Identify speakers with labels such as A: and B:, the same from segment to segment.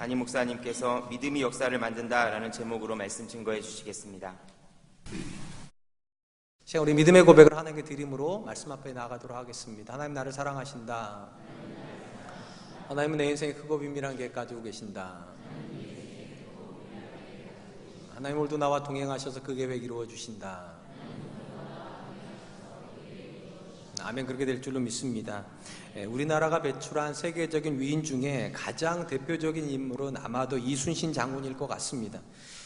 A: 담임 목사님께서 믿음이 역사를 만든다라는 제목으로 말씀 증거해 주시겠습니다.
B: 시간 우리 믿음의 고백을 하나님께 드림으로 말씀 앞에 나가도록 하겠습니다. 하나님 나를 사랑하신다. 하나님은 내 인생에 크고 비밀한 계획 가지고 계신다. 하나님 오늘도 나와 동행하셔서 그 계획 이루어 주신다. 아멘. 그렇게 될 줄로 믿습니다. 우리나라가 배출한 세계적인 위인 중에 가장 대표적인 인물은 아마도 이순신 장군일 것 같습니다.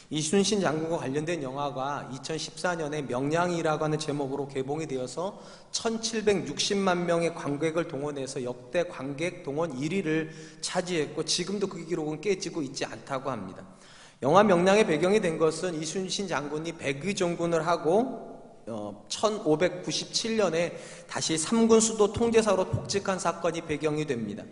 B: 이순신 장군과 관련된 영화가 2014년에 명량이라고 하는 제목으로 개봉이 되어서 1760만 명의 관객을 동원해서 역대 관객 동원 1위를 차지했고 지금도 그 기록은 깨지고 있지 않다고 합니다. 영화 명량의 배경이 된 것은 이순신 장군이 백의종군을 하고 1597년에 다시 3군 수도 통제사로 복직한 사건이 배경이 됩니다.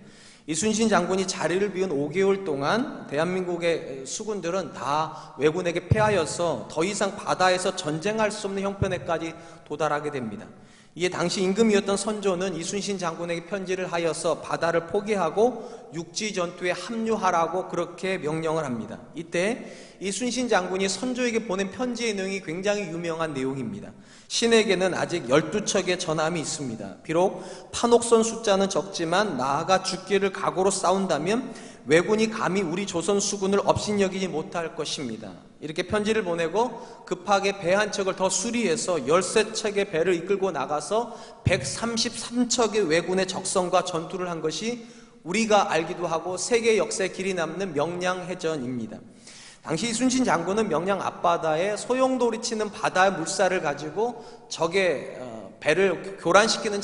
B: 이순신 장군이 자리를 비운 5개월 동안 대한민국의 수군들은 다 왜군에게 패하여서 더 이상 바다에서 전쟁할 수 없는 형편에까지 도달하게 됩니다. 이에 당시 임금이었던 선조는 이순신 장군에게 편지를 하여서 바다를 포기하고 육지 전투에 합류하라고 그렇게 명령을 합니다. 이때 이순신 장군이 선조에게 보낸 편지의 내용이 굉장히 유명한 내용입니다. 신에게는 아직 12척의 전함이 있습니다. 비록 판옥선 숫자는 적지만 나아가 죽기를 각오로 싸운다면 왜군이 감히 우리 조선 수군을 업신여기지 못할 것입니다. 이렇게 편지를 보내고 급하게 배 한 척을 더 수리해서 13척의 배를 이끌고 나가서 133척의 왜군의 적성과 전투를 한 것이 우리가 알기도 하고 세계 역사에 길이 남는 명량해전입니다. 당시 이순신 장군은 명량 앞바다에 소용돌이 치는 바다의 물살을 가지고 적의 배를 교란시키는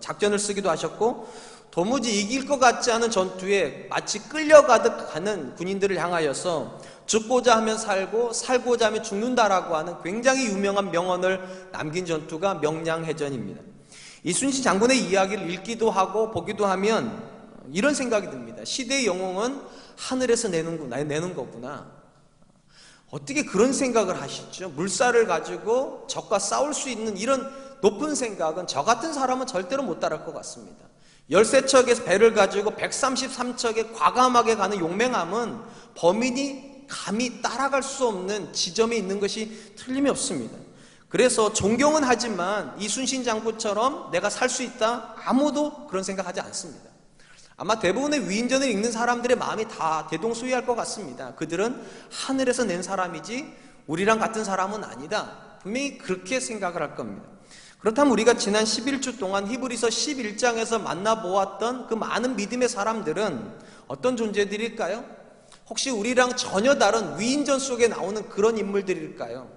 B: 작전을 쓰기도 하셨고, 도무지 이길 것 같지 않은 전투에 마치 끌려가듯 가는 군인들을 향하여서 죽고자 하면 살고 살고자 하면 죽는다라고 하는 굉장히 유명한 명언을 남긴 전투가 명량해전입니다. 이순신 장군의 이야기를 읽기도 하고 보기도 하면 이런 생각이 듭니다. 시대의 영웅은 하늘에서 내는 거구나. 어떻게 그런 생각을 하시죠? 물살을 가지고 적과 싸울 수 있는 이런 높은 생각은 저 같은 사람은 절대로 못 따를 것 같습니다. 13척의 배를 가지고 133척에 과감하게 가는 용맹함은 범인이 감히 따라갈 수 없는 지점이 있는 것이 틀림이 없습니다. 그래서 존경은 하지만 이순신 장군처럼 내가 살 수 있다? 아무도 그런 생각하지 않습니다. 아마 대부분의 위인전을 읽는 사람들의 마음이 다 대동소이할 것 같습니다. 그들은 하늘에서 낸 사람이지 우리랑 같은 사람은 아니다. 분명히 그렇게 생각을 할 겁니다. 그렇다면 우리가 지난 11주 동안 히브리서 11장에서 만나보았던 그 많은 믿음의 사람들은 어떤 존재들일까요? 혹시 우리랑 전혀 다른 위인전 속에 나오는 그런 인물들일까요?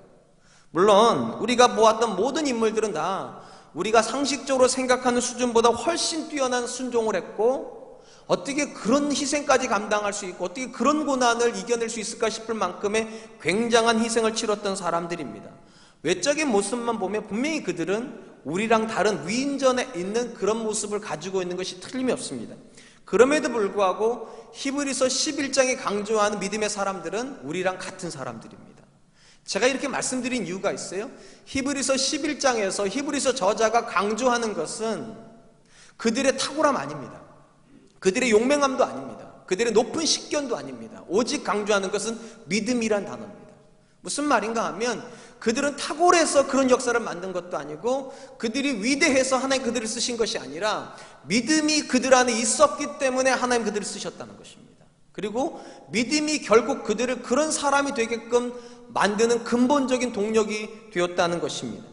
B: 물론 우리가 보았던 모든 인물들은 다 우리가 상식적으로 생각하는 수준보다 훨씬 뛰어난 순종을 했고, 어떻게 그런 희생까지 감당할 수 있고 어떻게 그런 고난을 이겨낼 수 있을까 싶을 만큼의 굉장한 희생을 치렀던 사람들입니다. 외적인 모습만 보면 분명히 그들은 우리랑 다른 위인전에 있는 그런 모습을 가지고 있는 것이 틀림이 없습니다. 그럼에도 불구하고 히브리서 11장에 강조하는 믿음의 사람들은 우리랑 같은 사람들입니다. 제가 이렇게 말씀드린 이유가 있어요. 히브리서 11장에서 히브리서 저자가 강조하는 것은 그들의 탁월함 아닙니다. 그들의 용맹함도 아닙니다. 그들의 높은 식견도 아닙니다. 오직 강조하는 것은 믿음이란 단어입니다. 무슨 말인가 하면 그들은 탁월해서 그런 역사를 만든 것도 아니고 그들이 위대해서 하나님 그들을 쓰신 것이 아니라 믿음이 그들 안에 있었기 때문에 하나님 그들을 쓰셨다는 것입니다. 그리고 믿음이 결국 그들을 그런 사람이 되게끔 만드는 근본적인 동력이 되었다는 것입니다.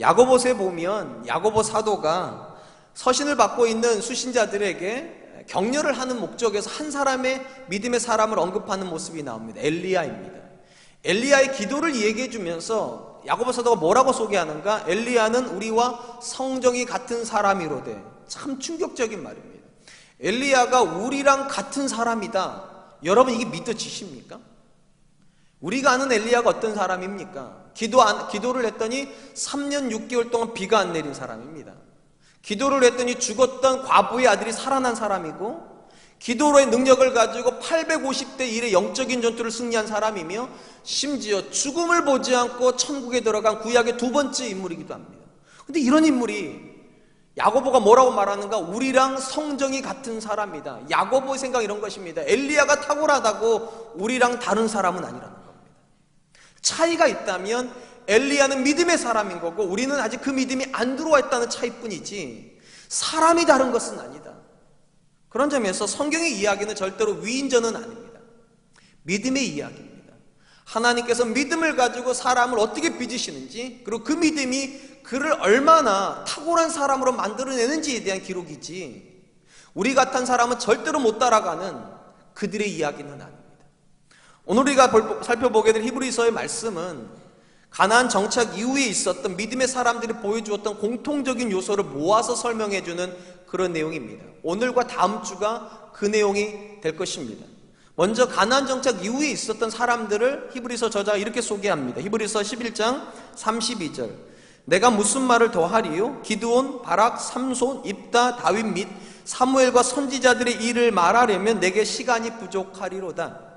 B: 야고보서에 보면 야고보 사도가 서신을 받고 있는 수신자들에게 격려를 하는 목적에서 한 사람의 믿음의 사람을 언급하는 모습이 나옵니다. 엘리야입니다. 엘리야의 기도를 얘기해 주면서 야고보 사도가 뭐라고 소개하는가? 엘리야는 우리와 성정이 같은 사람이로되. 참 충격적인 말입니다. 엘리야가 우리랑 같은 사람이다. 여러분 이게 믿어지십니까? 우리가 아는 엘리야가 어떤 사람입니까? 기도를 했더니 3년 6개월 동안 비가 안 내린 사람입니다. 기도를 했더니 죽었던 과부의 아들이 살아난 사람이고, 기도로의 능력을 가지고 850대 1의 영적인 전투를 승리한 사람이며, 심지어 죽음을 보지 않고 천국에 들어간 구약의 두 번째 인물이기도 합니다. 근데 이런 인물이 야고보가 뭐라고 말하는가? 우리랑 성정이 같은 사람이다. 야고보의 생각 이런 것입니다. 엘리야가 탁월하다고 우리랑 다른 사람은 아니라는 겁니다. 차이가 있다면 엘리야는 믿음의 사람인 거고 우리는 아직 그 믿음이 안 들어와 있다는 차이뿐이지 사람이 다른 것은 아니다. 그런 점에서 성경의 이야기는 절대로 위인전은 아닙니다. 믿음의 이야기입니다. 하나님께서 믿음을 가지고 사람을 어떻게 빚으시는지, 그리고 그 믿음이 그를 얼마나 탁월한 사람으로 만들어내는지에 대한 기록이지, 우리 같은 사람은 절대로 못 따라가는 그들의 이야기는 아닙니다. 오늘 우리가 살펴보게 될 히브리서의 말씀은 가나안 정착 이후에 있었던 믿음의 사람들이 보여주었던 공통적인 요소를 모아서 설명해주는 그런 내용입니다. 오늘과 다음 주가 그 내용이 될 것입니다. 먼저 가나안 정착 이후에 있었던 사람들을 히브리서 저자가 이렇게 소개합니다. 히브리서 11장 32절. 내가 무슨 말을 더하리요? 기드온, 바락, 삼손, 입다, 다윗 및 사무엘과 선지자들의 일을 말하려면 내게 시간이 부족하리로다.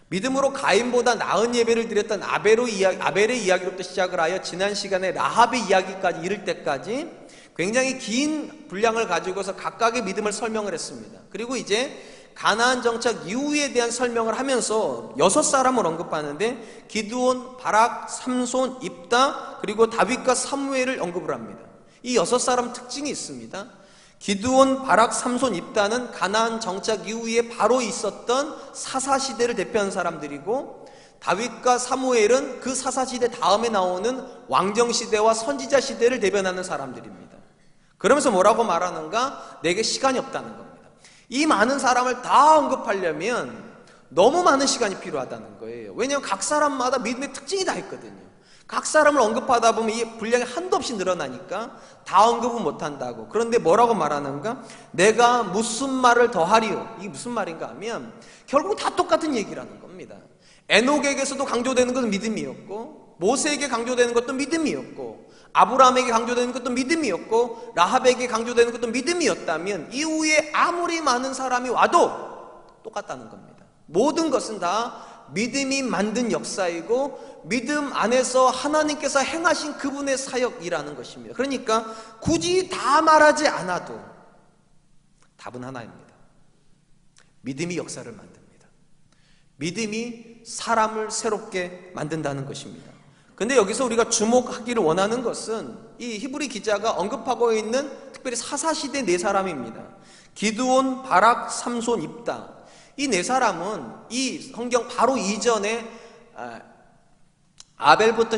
B: 믿음으로 가인보다 나은 예배를 드렸던 아벨의 이야기로부터 시작을 하여 지난 시간에 라합의 이야기까지 이를 때까지 굉장히 긴 분량을 가지고서 각각의 믿음을 설명을 했습니다. 그리고 이제 가나안 정착 이후에 대한 설명을 하면서 6사람을 언급하는데 기드온, 바락, 삼손, 입다, 그리고 다윗과 사무엘을 언급을 합니다. 이 6사람 특징이 있습니다. 기드온, 바락, 삼손, 입다는 가나안 정착 이후에 바로 있었던 사사시대를 대표하는 사람들이고, 다윗과 사무엘은 그 사사시대 다음에 나오는 왕정시대와 선지자시대를 대변하는 사람들입니다. 그러면서 뭐라고 말하는가? 내게 시간이 없다는 겁니다. 이 많은 사람을 다 언급하려면 너무 많은 시간이 필요하다는 거예요. 왜냐하면 각 사람마다 믿음의 특징이 다 있거든요. 각 사람을 언급하다 보면 이 분량이 한도 없이 늘어나니까 다 언급은 못한다고. 그런데 뭐라고 말하는가? 내가 무슨 말을 더하리요? 이게 무슨 말인가 하면 결국 다 똑같은 얘기라는 겁니다. 에녹에게서도 강조되는 것은 믿음이었고, 모세에게 강조되는 것도 믿음이었고, 아브라함에게 강조되는 것도 믿음이었고, 라합에게 강조되는 것도 믿음이었다면 이후에 아무리 많은 사람이 와도 똑같다는 겁니다. 모든 것은 다 믿음이 만든 역사이고 믿음 안에서 하나님께서 행하신 그분의 사역이라는 것입니다. 그러니까 굳이 다 말하지 않아도 답은 하나입니다. 믿음이 역사를 만듭니다. 믿음이 사람을 새롭게 만든다는 것입니다. 근데 여기서 우리가 주목하기를 원하는 것은 이 히브리 기자가 언급하고 있는 특별히 사사시대 4사람입니다. 기드온, 바락, 삼손, 입다. 이 4사람은 이 성경 바로 이전에 아벨부터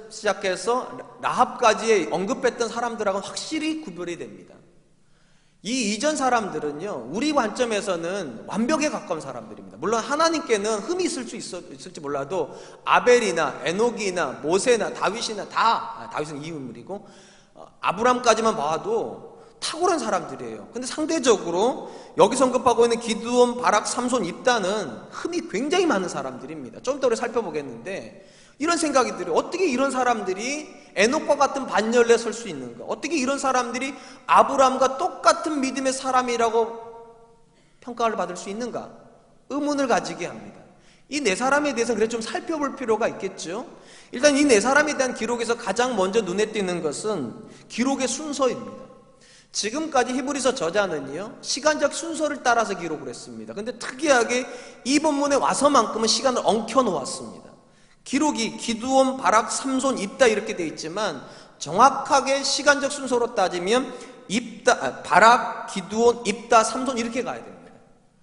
B: 시작해서 라합까지 언급했던 사람들하고는 확실히 구별이 됩니다. 이 이전 사람들은요, 우리 관점에서는 완벽에 가까운 사람들입니다. 물론 하나님께는 흠이 있을지 몰라도 아벨이나 에녹이나 모세나 다윗이나 다윗은 이인물이고 아브람까지만 봐도 탁월한 사람들이에요. 근데 상대적으로 여기서 언급하고 있는 기드온, 바락, 삼손, 입다는 흠이 굉장히 많은 사람들입니다. 좀 더 우리 살펴보겠는데 이런 생각이 들어요. 어떻게 이런 사람들이 에녹과 같은 반열에 설 수 있는가? 어떻게 이런 사람들이 아브라함과 똑같은 믿음의 사람이라고 평가를 받을 수 있는가? 의문을 가지게 합니다. 이 4사람에 대해서는 그래서 좀 살펴볼 필요가 있겠죠. 일단 이 4사람에 대한 기록에서 가장 먼저 눈에 띄는 것은 기록의 순서입니다. 지금까지 히브리서 저자는요, 시간적 순서를 따라서 기록을 했습니다. 근데 특이하게 이 본문에 와서만큼은 시간을 엉켜 놓았습니다. 기록이 기드온, 바락, 삼손, 입다 이렇게 되어 있지만 정확하게 시간적 순서로 따지면 바락, 기드온, 입다, 삼손 이렇게 가야 됩니다.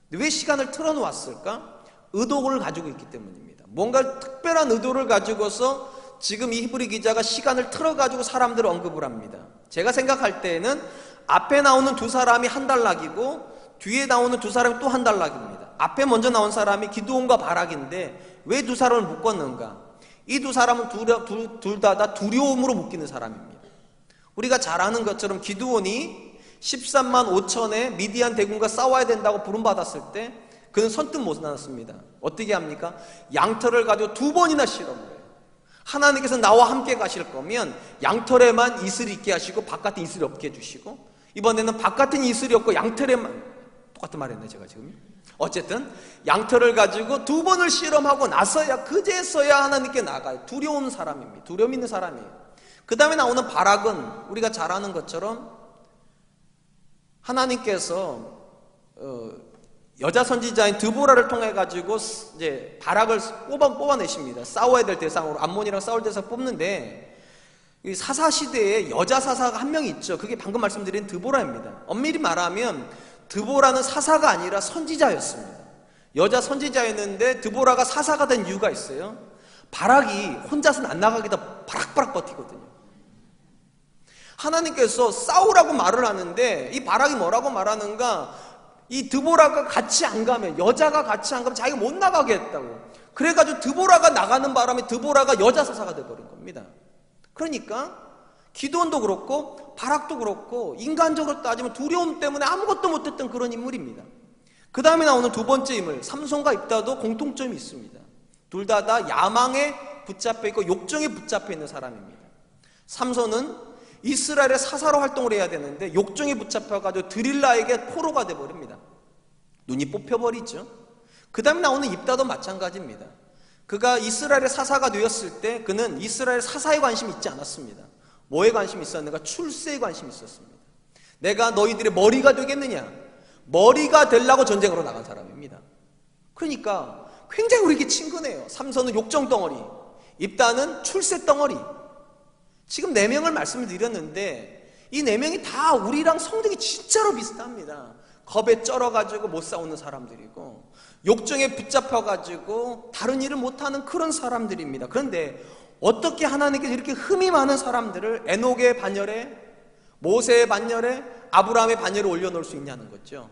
B: 근데 왜 시간을 틀어놓았을까? 의도를 가지고 있기 때문입니다. 뭔가 특별한 의도를 가지고서 지금 이 히브리 기자가 시간을 틀어가지고 사람들을 언급을 합니다. 제가 생각할 때에는 앞에 나오는 2사람이 한 단락이고 뒤에 나오는 2사람이 또 한 단락입니다. 앞에 먼저 나온 사람이 기드온과 바락인데 왜 2사람을 묶었는가? 이 2사람은 둘 다 두려움으로 묶이는 사람입니다. 우리가 잘 아는 것처럼 기드온이 13만 5천의 미디안 대군과 싸워야 된다고 부름받았을 때 그는 선뜻 못 나눴습니다. 어떻게 합니까? 양털을 가지고 2번이나 실험을 해요. 하나님께서 나와 함께 가실 거면 양털에만 이슬이 있게 하시고 바깥에 이슬이 없게 해주시고, 이번에는 바깥은 이슬이 없고 양털에만, 똑같은 말 했네 제가 지금. 어쨌든 양털을 가지고 2번을 실험하고 나서야 그제서야 하나님께 나가요. 두려운 사람입니다. 두려움 있는 사람이에요. 그 다음에 나오는 바락은 우리가 잘 아는 것처럼 하나님께서 여자 선지자인 드보라를 통해 가지고 이제 바락을 뽑아내십니다. 싸워야 될 대상으로 암몬이랑 싸울 대상 뽑는데, 이 사사 시대에 여자 사사가 한 명이 있죠. 그게 방금 말씀드린 드보라입니다. 엄밀히 말하면 드보라는 사사가 아니라 선지자였습니다. 여자 선지자였는데 드보라가 사사가 된 이유가 있어요. 바락이 혼자서는 안 나가기다 바락바락 버티거든요. 하나님께서 싸우라고 말을 하는데 이 바락이 뭐라고 말하는가? 이 드보라가 같이 안 가면, 여자가 같이 안 가면 자기가 못 나가게 했다고. 그래가지고 드보라가 나가는 바람에 드보라가 여자 사사가 돼버린 겁니다. 그러니까 기드온도 그렇고 바락도 그렇고 인간적으로 따지면 두려움 때문에 아무것도 못했던 그런 인물입니다. 그 다음에 나오는 두 번째 인물 삼손과 입다도 공통점이 있습니다. 둘 다 야망에 붙잡혀 있고 욕정에 붙잡혀 있는 사람입니다. 삼손은 이스라엘의 사사로 활동을 해야 되는데 욕정에 붙잡혀가지고 드릴라에게 포로가 돼버립니다. 눈이 뽑혀버리죠. 그 다음에 나오는 입다도 마찬가지입니다. 그가 이스라엘의 사사가 되었을 때 그는 이스라엘 사사에 관심이 있지 않았습니다. 뭐에 관심이 있었는가? 출세에 관심이 있었습니다. 내가 너희들의 머리가 되겠느냐? 머리가 되려고 전쟁으로 나간 사람입니다. 그러니까 굉장히 우리에게 친근해요. 삼손은 욕정 덩어리, 입다는 출세 덩어리. 지금 4명을 말씀을 드렸는데 이 4명이 다 우리랑 성격이 진짜로 비슷합니다. 겁에 쩔어가지고 못 싸우는 사람들이고 욕정에 붙잡혀가지고 다른 일을 못하는 그런 사람들입니다. 그런데 어떻게 하나님께서 이렇게 흠이 많은 사람들을 에녹의 반열에, 모세의 반열에, 아브라함의 반열에 올려놓을 수 있냐는 거죠.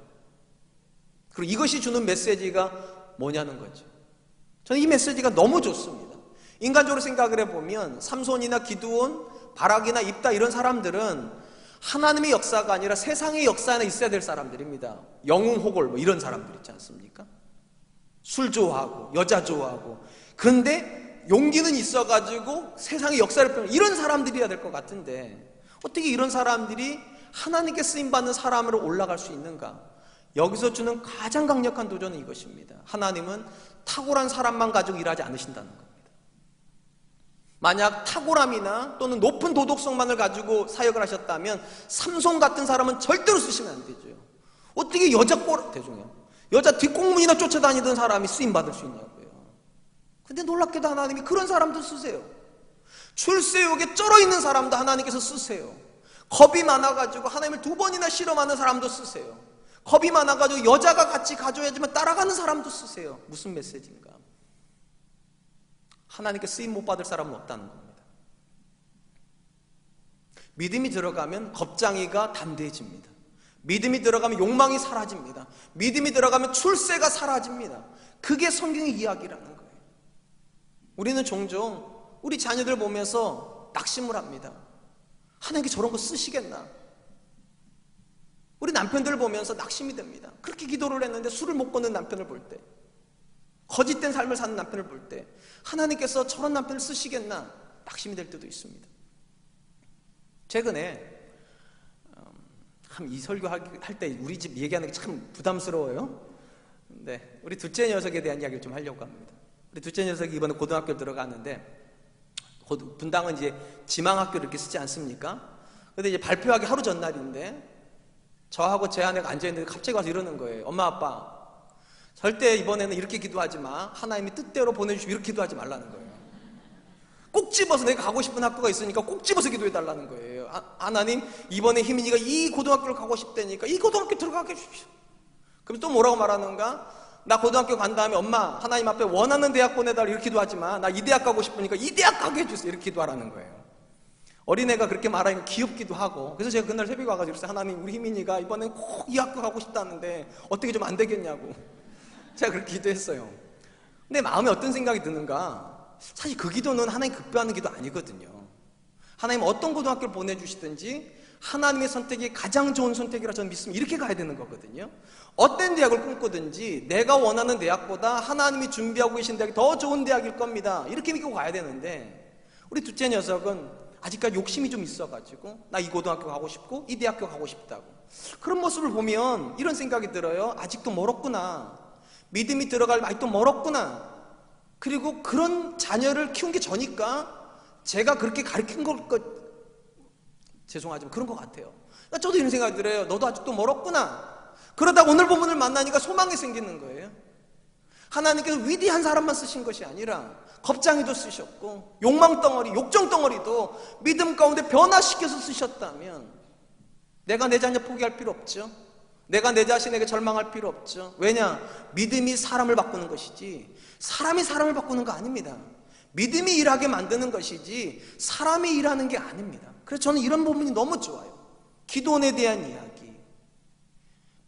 B: 그리고 이것이 주는 메시지가 뭐냐는 거죠. 저는 이 메시지가 너무 좋습니다. 인간적으로 생각을 해보면 삼손이나 기드온, 바락이나 입다 이런 사람들은 하나님의 역사가 아니라 세상의 역사 안에 있어야 될 사람들입니다. 영웅호골 뭐 이런 사람들 있지 않습니까? 술 좋아하고 여자 좋아하고, 그런데 용기는 있어가지고 세상의 역사를 펴는 이런 사람들이어야 될 것 같은데 어떻게 이런 사람들이 하나님께 쓰임받는 사람으로 올라갈 수 있는가? 여기서 주는 가장 강력한 도전은 이것입니다. 하나님은 탁월한 사람만 가지고 일하지 않으신다는 겁니다. 만약 탁월함이나 또는 높은 도덕성만을 가지고 사역을 하셨다면 삼손 같은 사람은 절대로 쓰시면 안 되죠. 어떻게 여자 뒷공문이나 쫓아다니던 사람이 쓰임받을 수 있냐고요. 근데 놀랍게도 하나님이 그런 사람도 쓰세요. 출세욕에 쩔어있는 사람도 하나님께서 쓰세요. 겁이 많아가지고 하나님을 2번이나 실험하는 사람도 쓰세요. 겁이 많아가지고 여자가 같이 가져야지만 따라가는 사람도 쓰세요. 무슨 메시지인가? 하나님께 쓰임 못 받을 사람은 없다는 겁니다. 믿음이 들어가면 겁장이가 담대해집니다. 믿음이 들어가면 욕망이 사라집니다. 믿음이 들어가면 출세가 사라집니다. 그게 성경의 이야기라는 거예요. 우리는 종종 우리 자녀들 보면서 낙심을 합니다. 하나님께 저런 거 쓰시겠나? 우리 남편들 보면서 낙심이 됩니다. 그렇게 기도를 했는데 술을 못 끊는 남편을 볼 때, 거짓된 삶을 사는 남편을 볼 때 하나님께서 저런 남편을 쓰시겠나? 낙심이 될 때도 있습니다. 최근에 이 설교할 때 우리 집 얘기하는 게 참 부담스러워요. 근데 우리 둘째 녀석에 대한 이야기를 좀 하려고 합니다. 우리 둘째 녀석이 이번에 고등학교 들어가는데 분당은 이제 지망학교를 이렇게 쓰지 않습니까? 근데 이제 발표하기 하루 전날인데 저하고 제 아내가 앉아있는데 갑자기 와서 이러는 거예요. 엄마 아빠 절대 이번에는 이렇게 기도하지 마. 하나님이 뜻대로 보내주시고 이렇게 기도하지 말라는 거예요. 꼭 집어서 내가 가고 싶은 학교가 있으니까 꼭 집어서 기도해달라는 거예요. 하나님 이번에 희민이가 이 고등학교를 가고 싶다니까 이 고등학교 들어가게 해주십시오. 그럼 또 뭐라고 말하는가? 나 고등학교 간 다음에 엄마 하나님 앞에 원하는 대학 보내달라 이렇게 기도하지 마. 나 이 대학 가고 싶으니까 이 대학 가게 해주세요. 이렇게 기도하라는 거예요. 어린애가 그렇게 말하니까 귀엽기도 하고, 그래서 제가 그날 새벽에 와가지고 그랬어요. 하나님 우리 희민이가 이번에 꼭 이 학교 가고 싶다는데 어떻게 좀 안 되겠냐고 제가 그렇게 기도했어요. 근데 마음에 어떤 생각이 드는가? 사실 그 기도는 하나님 급여하는 기도 아니거든요. 하나님 어떤 고등학교를 보내주시든지 하나님의 선택이 가장 좋은 선택이라 저는 믿습니다. 이렇게 가야 되는 거거든요. 어떤 대학을 꿈꾸든지 내가 원하는 대학보다 하나님이 준비하고 계신 대학이 더 좋은 대학일 겁니다. 이렇게 믿고 가야 되는데 우리 둘째 녀석은 아직까지 욕심이 좀 있어가지고 나 이 고등학교 가고 싶고 이 대학교 가고 싶다고, 그런 모습을 보면 이런 생각이 들어요. 아직도 멀었구나. 믿음이 들어갈 아직도 멀었구나. 그리고 그런 자녀를 키운 게 저니까 제가 그렇게 가르친 걸 죄송하지만 그런 것 같아요. 그러니까 저도 이런 생각이 들어요. 너도 아직도 멀었구나. 그러다 오늘 본문을 만나니까 소망이 생기는 거예요. 하나님께서 위대한 사람만 쓰신 것이 아니라 겁장이도 쓰셨고 욕망덩어리, 욕정덩어리도 믿음 가운데 변화시켜서 쓰셨다면 내가 내 자녀 포기할 필요 없죠. 내가 내 자신에게 절망할 필요 없죠. 왜냐? 믿음이 사람을 바꾸는 것이지 사람이 사람을 바꾸는 거 아닙니다. 믿음이 일하게 만드는 것이지 사람이 일하는 게 아닙니다. 그래서 저는 이런 부분이 너무 좋아요. 기도원에 대한 이야기,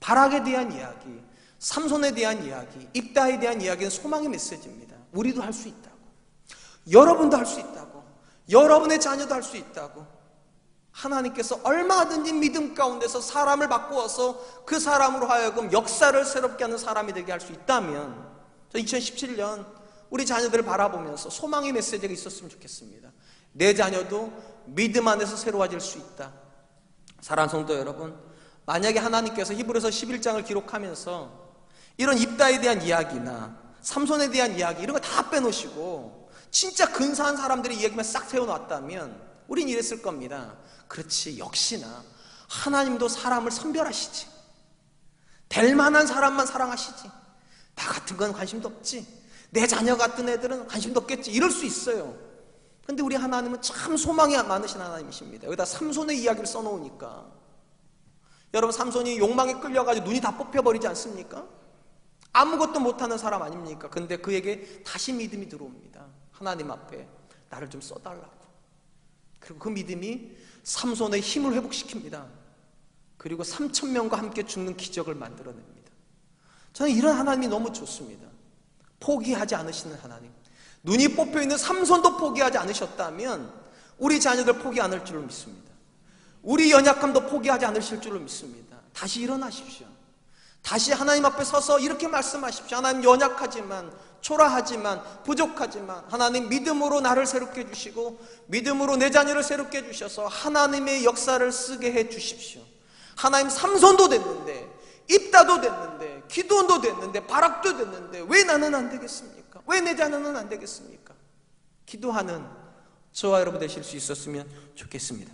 B: 바락에 대한 이야기, 삼손에 대한 이야기, 입다에 대한 이야기는 소망의 메시지입니다. 우리도 할 수 있다고, 여러분도 할 수 있다고, 여러분의 자녀도 할 수 있다고. 하나님께서 얼마든지 믿음 가운데서 사람을 바꾸어서 그 사람으로 하여금 역사를 새롭게 하는 사람이 되게 할 수 있다면, 저 2017년 우리 자녀들을 바라보면서 소망의 메시지가 있었으면 좋겠습니다. 내 자녀도 믿음 안에서 새로워질 수 있다. 사랑하는 성도 여러분, 만약에 하나님께서 히브리서 11장을 기록하면서 이런 입다에 대한 이야기나 삼손에 대한 이야기 이런 거 다 빼놓으시고 진짜 근사한 사람들의 이야기만 싹 세워놨다면 우린 이랬을 겁니다. 그렇지, 역시나 하나님도 사람을 선별하시지. 될 만한 사람만 사랑하시지. 나 같은 건 관심도 없지. 내 자녀 같은 애들은 관심도 없겠지. 이럴 수 있어요. 근데 우리 하나님은 참 소망이 많으신 하나님이십니다. 여기다 삼손의 이야기를 써놓으니까 여러분, 삼손이 욕망에 끌려가지고 눈이 다 뽑혀버리지 않습니까? 아무것도 못하는 사람 아닙니까? 근데 그에게 다시 믿음이 들어옵니다. 하나님 앞에 나를 좀 써달라고. 그리고 그 믿음이 삼손의 힘을 회복시킵니다. 그리고 3,000명과 함께 죽는 기적을 만들어냅니다. 저는 이런 하나님이 너무 좋습니다. 포기하지 않으시는 하나님. 눈이 뽑혀있는 삼손도 포기하지 않으셨다면 우리 자녀들 포기 안 할 줄로 믿습니다. 우리 연약함도 포기하지 않으실 줄로 믿습니다. 다시 일어나십시오. 다시 하나님 앞에 서서 이렇게 말씀하십시오. 하나님, 연약하지만, 초라하지만, 부족하지만 하나님 믿음으로 나를 새롭게 해주시고 믿음으로 내 자녀를 새롭게 해주셔서 하나님의 역사를 쓰게 해주십시오. 하나님, 삼손도 됐는데, 입다도 됐는데, 기도원도 됐는데, 바락도 됐는데 왜 나는 안 되겠습니까? 왜 내 자녀는 안 되겠습니까? 기도하는 저와 여러분 되실 수 있었으면 좋겠습니다.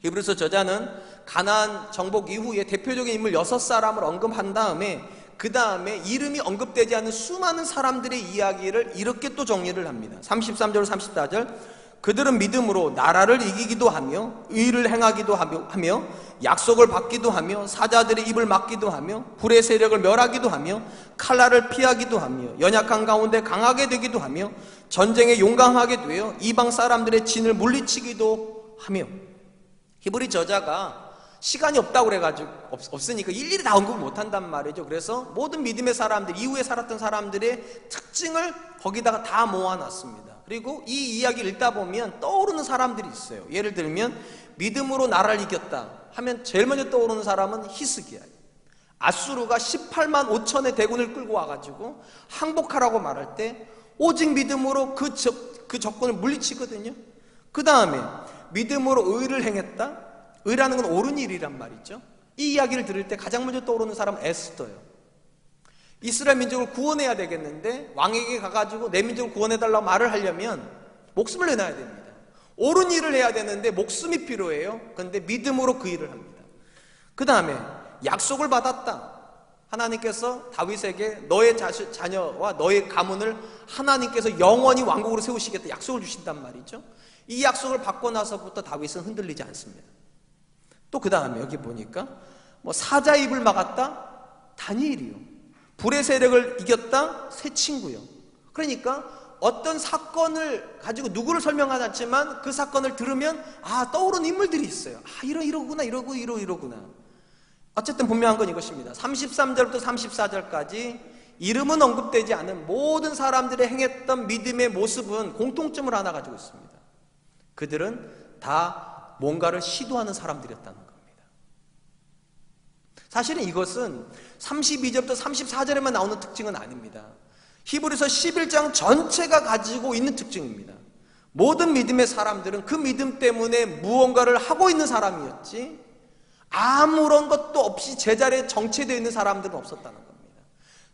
B: 히브리서 저자는 가나안 정복 이후에 대표적인 인물 6사람을 언급한 다음에 그 다음에 이름이 언급되지 않은 수많은 사람들의 이야기를 이렇게 또 정리를 합니다. 33절 34절, 그들은 믿음으로 나라를 이기기도 하며 의를 행하기도 하며 약속을 받기도 하며 사자들의 입을 막기도 하며 불의 세력을 멸하기도 하며 칼날을 피하기도 하며 연약한 가운데 강하게 되기도 하며 전쟁에 용감하게 되어 이방 사람들의 진을 물리치기도 하며. 히브리 저자가 시간이 없다고 그래가지고 없으니까 일일이 다 언급을 못한단 말이죠. 그래서 모든 믿음의 사람들, 이후에 살았던 사람들의 특징을 거기다가 다 모아놨습니다. 그리고 이 이야기를 읽다 보면 떠오르는 사람들이 있어요. 예를 들면 믿음으로 나라를 이겼다 하면 제일 먼저 떠오르는 사람은 히스기야. 아수르가 18만 5천의 대군을 끌고 와가지고 항복하라고 말할 때 오직 믿음으로 그 적군을 물리치거든요. 그 다음에 믿음으로 의를 행했다. 의라는 건 옳은 일이란 말이죠. 이 이야기를 들을 때 가장 먼저 떠오르는 사람은 에스더예요. 이스라엘 민족을 구원해야 되겠는데 왕에게 가가지고 내 민족을 구원해달라고 말을 하려면 목숨을 내놔야 됩니다. 옳은 일을 해야 되는데 목숨이 필요해요. 그런데 믿음으로 그 일을 합니다. 그 다음에 약속을 받았다. 하나님께서 다윗에게 너의 자녀와 너의 가문을 하나님께서 영원히 왕국으로 세우시겠다 약속을 주신단 말이죠. 이 약속을 받고 나서부터 다윗은 흔들리지 않습니다. 또 그 다음에 여기 보니까 사자 입을 막았다. 다니엘이요. 불의 세력을 이겼다. 새 친구요. 그러니까 어떤 사건을 가지고 누구를 설명하지 않지만 그 사건을 들으면 떠오르는 인물들이 있어요. 이러구나 이러구나. 어쨌든 분명한 건 이것입니다. 33절부터 34절까지 이름은 언급되지 않은 모든 사람들의 행했던 믿음의 모습은 공통점을 하나 가지고 있습니다. 그들은 다 뭔가를 시도하는 사람들이었다는 겁니다. 사실은 이것은 32절부터 34절에만 나오는 특징은 아닙니다. 히브리서 11장 전체가 가지고 있는 특징입니다. 모든 믿음의 사람들은 그 믿음 때문에 무언가를 하고 있는 사람이었지 아무런 것도 없이 제자리에 정체되어 있는 사람들은 없었다는 겁니다.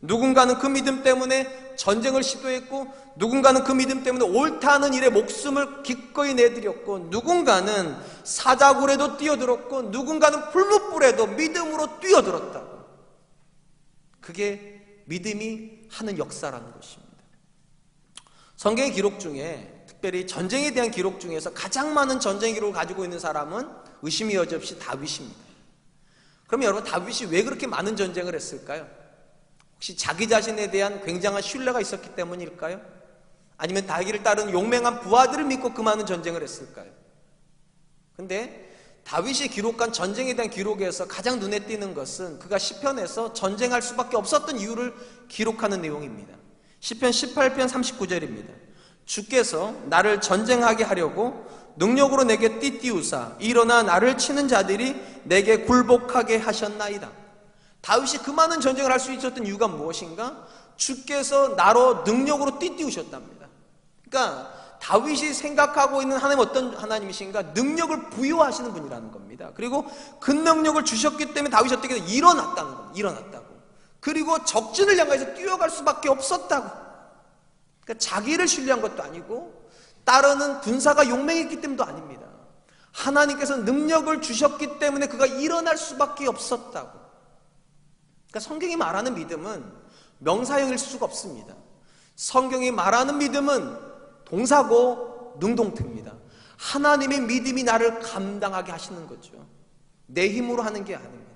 B: 누군가는 그 믿음 때문에 전쟁을 시도했고, 누군가는 그 믿음 때문에 옳다는 일에 목숨을 기꺼이 내드렸고, 누군가는 사자굴에도 뛰어들었고, 누군가는 풀무불에도 믿음으로 뛰어들었다고. 그게 믿음이 하는 역사라는 것입니다. 성경의 기록 중에, 특별히 전쟁에 대한 기록 중에서 가장 많은 전쟁 기록을 가지고 있는 사람은 의심이 여지없이 다윗입니다. 그럼 여러분, 다윗이 왜 그렇게 많은 전쟁을 했을까요? 혹시 자기 자신에 대한 굉장한 신뢰가 있었기 때문일까요? 아니면 자기를 따르는 용맹한 부하들을 믿고 그 많은 전쟁을 했을까요? 근데 다윗이 기록한 전쟁에 대한 기록에서 가장 눈에 띄는 것은 그가 시편에서 전쟁할 수밖에 없었던 이유를 기록하는 내용입니다. 시편 18편 39절입니다. 주께서 나를 전쟁하게 하려고 능력으로 내게 띠띠우사 일어나 나를 치는 자들이 내게 굴복하게 하셨나이다. 다윗이 그 많은 전쟁을 할 수 있었던 이유가 무엇인가? 주께서 나로 능력으로 띠띠우셨답니다. 그러니까 다윗이 생각하고 있는 하나님 어떤 하나님이신가? 능력을 부여하시는 분이라는 겁니다. 그리고 그 능력을 주셨기 때문에 다윗이 어떻게 일어났다는 겁니다. 일어났다고. 그리고 적진을 향해서 뛰어갈 수밖에 없었다고. 그러니까 자기를 신뢰한 것도 아니고 따르는 군사가 용맹했기 때문도 아닙니다. 하나님께서 능력을 주셨기 때문에 그가 일어날 수밖에 없었다고. 그러니까 성경이 말하는 믿음은 명사형일 수가 없습니다. 성경이 말하는 믿음은 동사고 능동태입니다. 하나님의 믿음이 나를 감당하게 하시는 거죠. 내 힘으로 하는 게 아닙니다.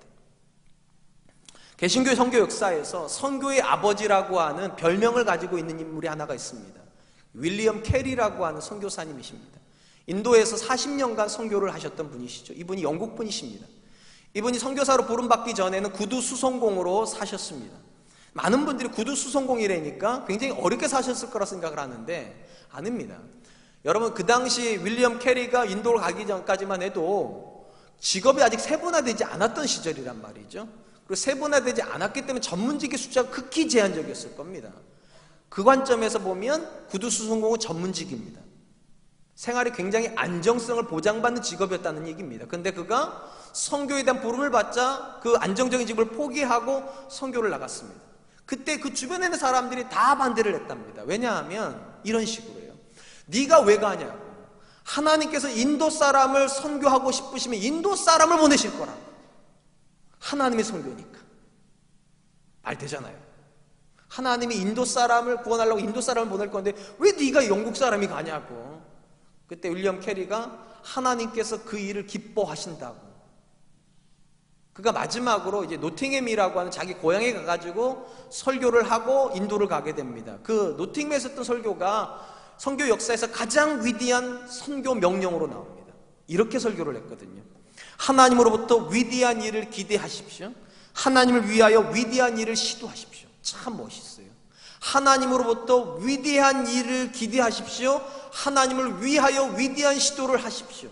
B: 개신교 선교 역사에서 선교의 아버지라고 하는 별명을 가지고 있는 인물이 하나가 있습니다. 윌리엄 캐리라고 하는 선교사님이십니다. 인도에서 40년간 선교를 하셨던 분이시죠. 이분이 영국 분이십니다. 이분이 선교사로 부름받기 전에는 구두 수송공으로 사셨습니다. 많은 분들이 구두 수송공이라니까 굉장히 어렵게 사셨을 거라 생각을 하는데 아닙니다. 여러분, 그 당시 윌리엄 캐리가 인도를 가기 전까지만 해도 직업이 아직 세분화되지 않았던 시절이란 말이죠. 그리고 세분화되지 않았기 때문에 전문직의 숫자가 극히 제한적이었을 겁니다. 그 관점에서 보면 구두 수송공은 전문직입니다. 생활이 굉장히 안정성을 보장받는 직업이었다는 얘기입니다. 그런데 그가 선교에 대한 부름을 받자 그 안정적인 직업을 포기하고 선교를 나갔습니다. 그때 그 주변에 있는 사람들이 다 반대를 했답니다. 왜냐하면 이런 식으로요. 네가 왜 가냐고. 하나님께서 인도 사람을 선교하고 싶으시면 인도 사람을 보내실 거라고. 하나님의 선교니까. 말 되잖아요. 하나님이 인도 사람을 구원하려고 인도 사람을 보낼 건데 왜 네가 영국 사람이 가냐고. 그때 윌리엄 캐리가 하나님께서 그 일을 기뻐하신다고. 그가 마지막으로 이제 노팅햄이라고 하는 자기 고향에 가가지고 설교를 하고 인도를 가게 됩니다. 그 노팅햄에 있었던 설교가 선교 역사에서 가장 위대한 선교 명령으로 나옵니다. 이렇게 설교를 했거든요. 하나님으로부터 위대한 일을 기대하십시오. 하나님을 위하여 위대한 일을 시도하십시오. 참 멋있어요. 하나님으로부터 위대한 일을 기대하십시오. 하나님을 위하여 위대한 시도를 하십시오.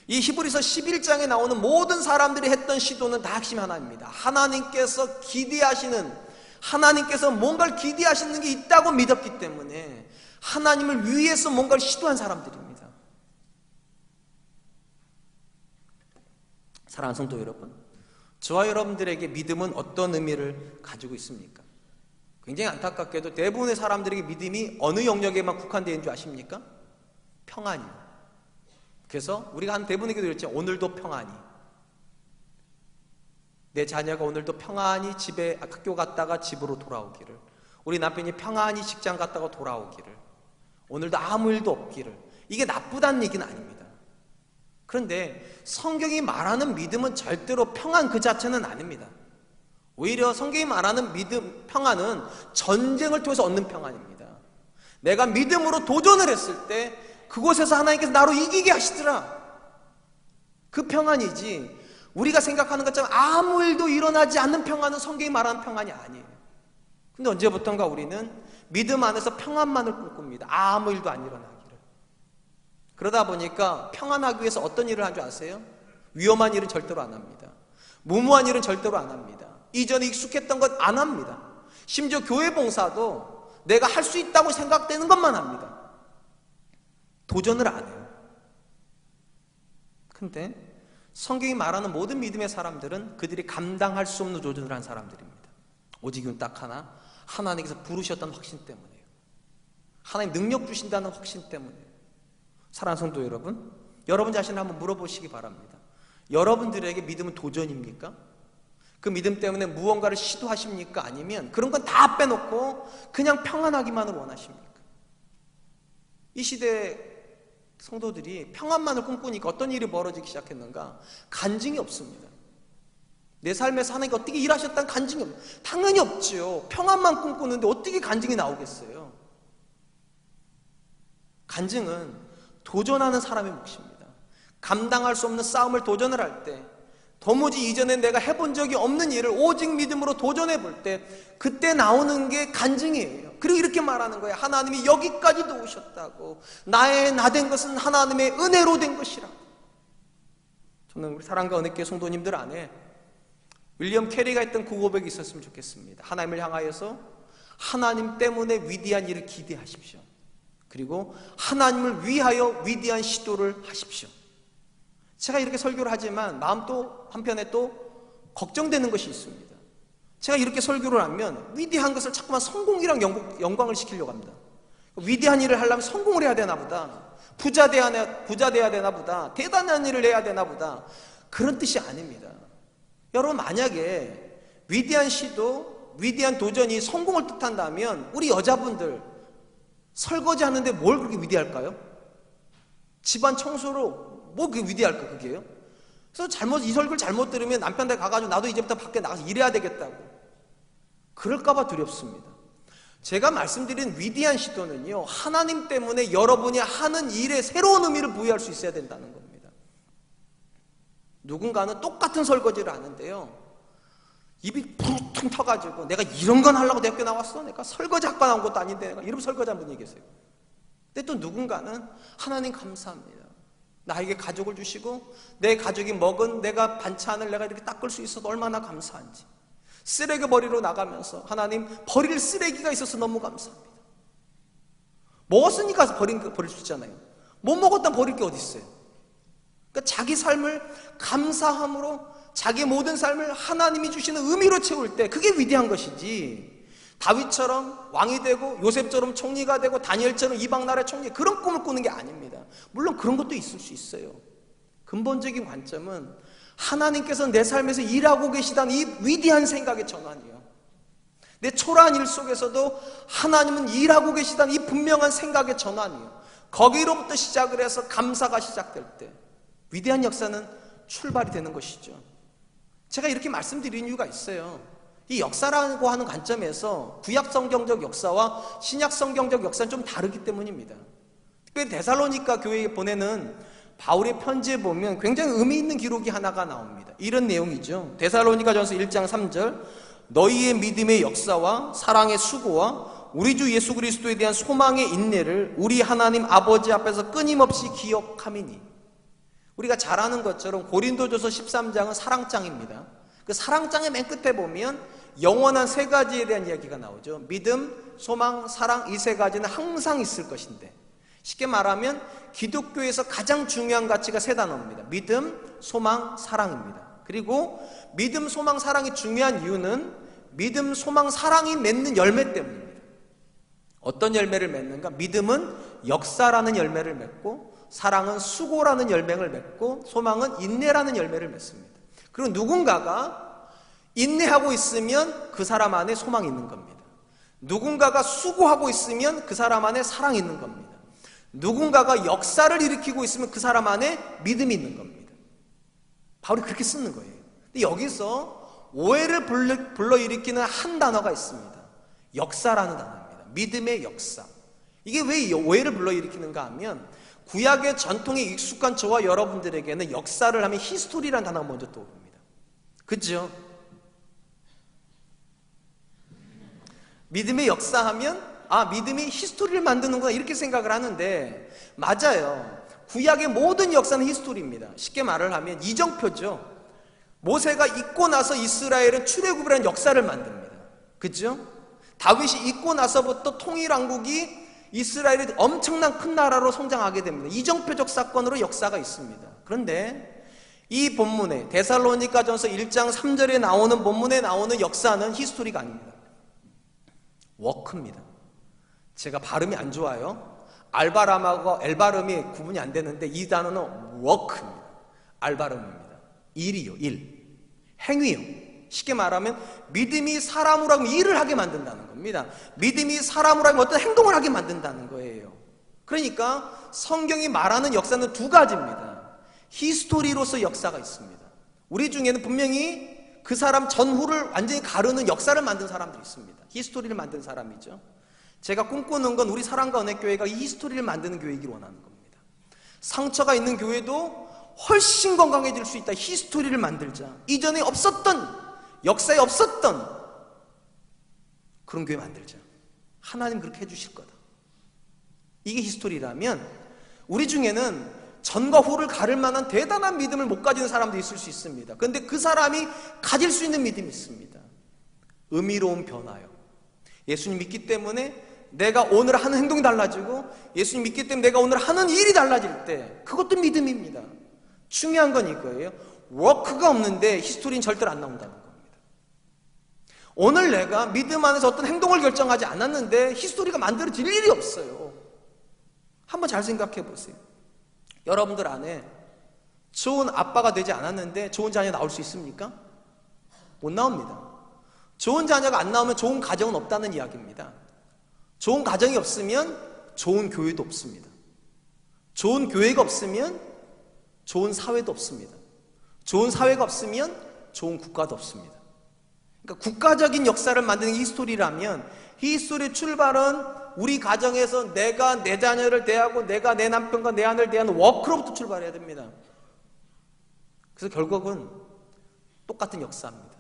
B: 이 히브리서 11장에 나오는 모든 사람들이 했던 시도는 다 핵심 하나입니다. 하나님께서 기대하시는, 하나님께서 뭔가를 기대하시는 게 있다고 믿었기 때문에 하나님을 위해서 뭔가를 시도한 사람들입니다. 사랑하는 성도 여러분, 저와 여러분들에게 믿음은 어떤 의미를 가지고 있습니까? 굉장히 안타깝게도 대부분의 사람들에게 믿음이 어느 영역에만 국한되어 있는 줄 아십니까? 평안이요. 그래서 우리가 한 대부분에게 들었죠. 오늘도 평안히. 내 자녀가 오늘도 평안히 집에 학교 갔다가 집으로 돌아오기를. 우리 남편이 평안히 직장 갔다가 돌아오기를. 오늘도 아무 일도 없기를. 이게 나쁘다는 얘기는 아닙니다. 그런데 성경이 말하는 믿음은 절대로 평안 그 자체는 아닙니다. 오히려 성경이 말하는 믿음, 평안은 전쟁을 통해서 얻는 평안입니다. 내가 믿음으로 도전을 했을 때 그곳에서 하나님께서 나로 이기게 하시더라. 그 평안이지 우리가 생각하는 것처럼 아무 일도 일어나지 않는 평안은 성경이 말하는 평안이 아니에요. 근데 언제부턴가 우리는 믿음 안에서 평안만을 꿈꿉니다. 아무 일도 안 일어나기를. 그러다 보니까 평안하기 위해서 어떤 일을 한 줄 아세요? 위험한 일은 절대로 안 합니다. 무모한 일은 절대로 안 합니다. 이전에 익숙했던 것 안 합니다. 심지어 교회 봉사도 내가 할 수 있다고 생각되는 것만 합니다. 도전을 안 해요. 근데 성경이 말하는 모든 믿음의 사람들은 그들이 감당할 수 없는 도전을 한 사람들입니다. 오직 이유는 딱 하나, 하나님께서 부르셨다는 확신 때문이에요. 하나님 능력 주신다는 확신 때문이에요. 사랑하는 성도 여러분, 여러분 자신을 한번 물어보시기 바랍니다. 여러분들에게 믿음은 도전입니까? 그 믿음 때문에 무언가를 시도하십니까? 아니면 그런 건 다 빼놓고 그냥 평안하기만을 원하십니까? 이 시대 성도들이 평안만을 꿈꾸니까 어떤 일이 벌어지기 시작했는가? 간증이 없습니다. 내 삶에서 하나님께 어떻게 일하셨다는 간증이 없어요. 당연히 없지요. 평안만 꿈꾸는데 어떻게 간증이 나오겠어요? 간증은 도전하는 사람의 몫입니다. 감당할 수 없는 싸움을 도전을 할 때, 도무지 이전에 내가 해본 적이 없는 일을 오직 믿음으로 도전해 볼 때, 그때 나오는 게 간증이에요. 그리고 이렇게 말하는 거예요. 하나님이 여기까지도 오셨다고. 나의 나 된 것은 하나님의 은혜로 된 것이라고. 저는 우리 사랑과 은혜교회 성도님들 안에 윌리엄 캐리가 했던 그 고백이 있었으면 좋겠습니다. 하나님을 향하여서 하나님 때문에 위대한 일을 기대하십시오. 그리고 하나님을 위하여 위대한 시도를 하십시오. 제가 이렇게 설교를 하지만 마음 또 한편에 또 걱정되는 것이 있습니다. 제가 이렇게 설교를 하면 위대한 것을 자꾸만 성공이랑 영광을 시키려고 합니다. 위대한 일을 하려면 성공을 해야 되나 보다. 부자 돼야 되나 보다. 대단한 일을 해야 되나 보다. 그런 뜻이 아닙니다. 여러분, 만약에 위대한 시도, 위대한 도전이 성공을 뜻한다면 우리 여자분들 설거지 하는데 뭘 그렇게 위대할까요? 집안 청소로 뭐 그게 위대할까 그게요? 그래서 이 설교를 잘못 들으면 남편한테 가가지고 나도 이제부터 밖에 나가서 일해야 되겠다고 그럴까봐 두렵습니다. 제가 말씀드린 위대한 시도는요, 하나님 때문에 여러분이 하는 일에 새로운 의미를 부여할 수 있어야 된다는 겁니다. 누군가는 똑같은 설거지를 하는데요, 입이 푸퉁 터가지고 내가 이런 건 하려고 대학교 나왔어? 내가 설거지학과 나온 것도 아닌데 내가 이런 설거지 한 분이 계세요. 근데 또 누군가는 하나님 감사합니다. 나에게 가족을 주시고 내 가족이 먹은 내가 반찬을 내가 이렇게 닦을 수 있어서 얼마나 감사한지. 쓰레기 버리러 나가면서 하나님 버릴 쓰레기가 있어서 너무 감사합니다. 먹었으니까 버릴 수 있잖아요. 못 먹었다 버릴 게 어디 있어요? 그러니까 자기 삶을 감사함으로 자기 모든 삶을 하나님이 주시는 의미로 채울 때 그게 위대한 것이지, 다윗처럼 왕이 되고 요셉처럼 총리가 되고 다니엘처럼 이방 나라의 총리, 그런 꿈을 꾸는 게 아닙니다. 물론 그런 것도 있을 수 있어요. 근본적인 관점은 하나님께서 내 삶에서 일하고 계시다는 이 위대한 생각의 전환이요, 내 초라한 일 속에서도 하나님은 일하고 계시다는 이 분명한 생각의 전환이요, 거기로부터 시작을 해서 감사가 시작될 때 위대한 역사는 출발이 되는 것이죠. 제가 이렇게 말씀드린 이유가 있어요. 이 역사라고 하는 관점에서 구약 성경적 역사와 신약 성경적 역사는 좀 다르기 때문입니다. 특별히 데살로니가 교회에 보내는 바울의 편지에 보면 굉장히 의미 있는 기록이 하나가 나옵니다. 이런 내용이죠. 데살로니가전서 1장 3절, 너희의 믿음의 역사와 사랑의 수고와 우리 주 예수 그리스도에 대한 소망의 인내를 우리 하나님 아버지 앞에서 끊임없이 기억함이니. 우리가 잘 아는 것처럼 고린도전서 13장은 사랑장입니다. 그 사랑장의 맨 끝에 보면 영원한 세 가지에 대한 이야기가 나오죠. 믿음, 소망, 사랑, 이 세 가지는 항상 있을 것인데, 쉽게 말하면 기독교에서 가장 중요한 가치가 세 단어입니다. 믿음, 소망, 사랑입니다. 그리고 믿음, 소망, 사랑이 중요한 이유는 믿음, 소망, 사랑이 맺는 열매 때문입니다. 어떤 열매를 맺는가? 믿음은 역사라는 열매를 맺고, 사랑은 수고라는 열매를 맺고, 소망은 인내라는 열매를 맺습니다. 그리고 누군가가 인내하고 있으면 그 사람 안에 소망이 있는 겁니다. 누군가가 수고하고 있으면 그 사람 안에 사랑이 있는 겁니다. 누군가가 역사를 일으키고 있으면 그 사람 안에 믿음이 있는 겁니다. 바울이 그렇게 쓰는 거예요. 근데 여기서 오해를 불러일으키는 한 단어가 있습니다. 역사라는 단어입니다. 믿음의 역사. 이게 왜 오해를 불러일으키는가 하면, 구약의 전통에 익숙한 저와 여러분들에게는 역사를 하면 히스토리라는 단어가 먼저 떠오릅니다. 그죠? 믿음의 역사하면 믿음이 히스토리를 만드는구나 이렇게 생각을 하는데, 맞아요. 구약의 모든 역사는 히스토리입니다. 쉽게 말을 하면 이정표죠. 모세가 있고 나서 이스라엘은 출애굽이라는 역사를 만듭니다. 그죠? 다윗이 있고 나서부터 통일왕국이 이스라엘이 엄청난 큰 나라로 성장하게 됩니다. 이정표적 사건으로 역사가 있습니다. 그런데 이 본문에 데살로니가전서 1장 3절에 나오는 본문에 나오는 역사는 히스토리가 아닙니다. 워크입니다. 제가 발음이 안 좋아요. 알바람하고 엘바름이 구분이 안 되는데 이 단어는 워크입니다. 알바름입니다. 일이요, 일. 행위요. 쉽게 말하면 믿음이 사람으로 하면 일을 하게 만든다는 겁니다. 믿음이 사람으로 하면 어떤 행동을 하게 만든다는 거예요. 그러니까 성경이 말하는 역사는 두 가지입니다. 히스토리로서 역사가 있습니다. 우리 중에는 분명히 그 사람 전후를 완전히 가르는 역사를 만든 사람들이 있습니다. 히스토리를 만든 사람이죠. 제가 꿈꾸는 건 우리 사랑과 은혜교회가 이 히스토리를 만드는 교회이길 원하는 겁니다. 상처가 있는 교회도 훨씬 건강해질 수 있다. 히스토리를 만들자. 이전에 없었던, 역사에 없었던 그런 교회 만들자. 하나님 그렇게 해주실 거다. 이게 히스토리라면 우리 중에는 전과 후를 가를 만한 대단한 믿음을 못 가지는 사람도 있을 수 있습니다. 그런데 그 사람이 가질 수 있는 믿음이 있습니다. 의미로운 변화요. 예수님 믿기 때문에 내가 오늘 하는 행동이 달라지고, 예수님 믿기 때문에 내가 오늘 하는 일이 달라질 때, 그것도 믿음입니다. 중요한 건 이거예요. 워크가 없는데 히스토리는 절대로 안 나온다는 겁니다. 오늘 내가 믿음 안에서 어떤 행동을 결정하지 않았는데 히스토리가 만들어질 일이 없어요. 한번 잘 생각해 보세요. 여러분들 안에 좋은 아빠가 되지 않았는데 좋은 자녀 나올 수 있습니까? 못 나옵니다. 좋은 자녀가 안 나오면 좋은 가정은 없다는 이야기입니다. 좋은 가정이 없으면 좋은 교회도 없습니다. 좋은 교회가 없으면 좋은 사회도 없습니다. 좋은 사회가 없으면 좋은 국가도 없습니다. 그러니까 국가적인 역사를 만드는 히스토리라면, 히스토리의 출발은 우리 가정에서 내가 내 자녀를 대하고 내가 내 남편과 내 아내를 대하는 워크로부터 출발해야 됩니다. 그래서 결국은 똑같은 역사입니다.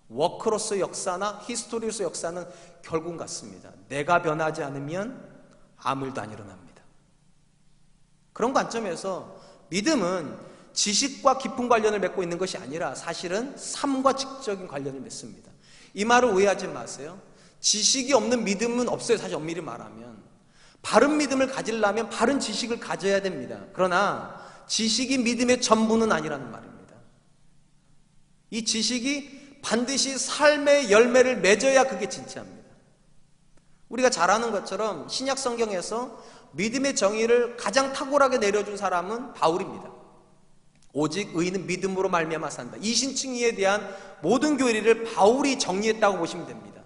B: 워크로서 역사나 히스토리로서 역사는 결국은 같습니다. 내가 변하지 않으면 아무 일도 안 일어납니다. 그런 관점에서 믿음은 지식과 깊은 관련을 맺고 있는 것이 아니라 사실은 삶과 직접적인 관련을 맺습니다. 이 말을 오해하지 마세요. 지식이 없는 믿음은 없어요. 사실 엄밀히 말하면 바른 믿음을 가지려면 바른 지식을 가져야 됩니다. 그러나 지식이 믿음의 전부는 아니라는 말입니다. 이 지식이 반드시 삶의 열매를 맺어야 그게 진짜입니다. 우리가 잘 아는 것처럼 신약 성경에서 믿음의 정의를 가장 탁월하게 내려준 사람은 바울입니다. 오직 의인은 믿음으로 말미암아 산다. 이신칭의에 대한 모든 교리를 바울이 정리했다고 보시면 됩니다.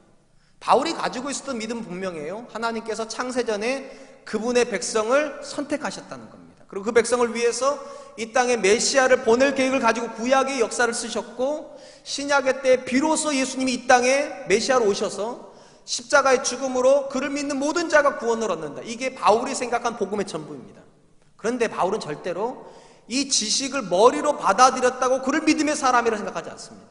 B: 바울이 가지고 있었던 믿음은 분명해요. 하나님께서 창세전에 그분의 백성을 선택하셨다는 겁니다. 그리고 그 백성을 위해서 이 땅에 메시아를 보낼 계획을 가지고 구약의 역사를 쓰셨고, 신약의 때 비로소 예수님이 이 땅에 메시아로 오셔서 십자가의 죽음으로 그를 믿는 모든 자가 구원을 얻는다. 이게 바울이 생각한 복음의 전부입니다. 그런데 바울은 절대로 이 지식을 머리로 받아들였다고 그를 믿음의 사람이라 생각하지 않습니다.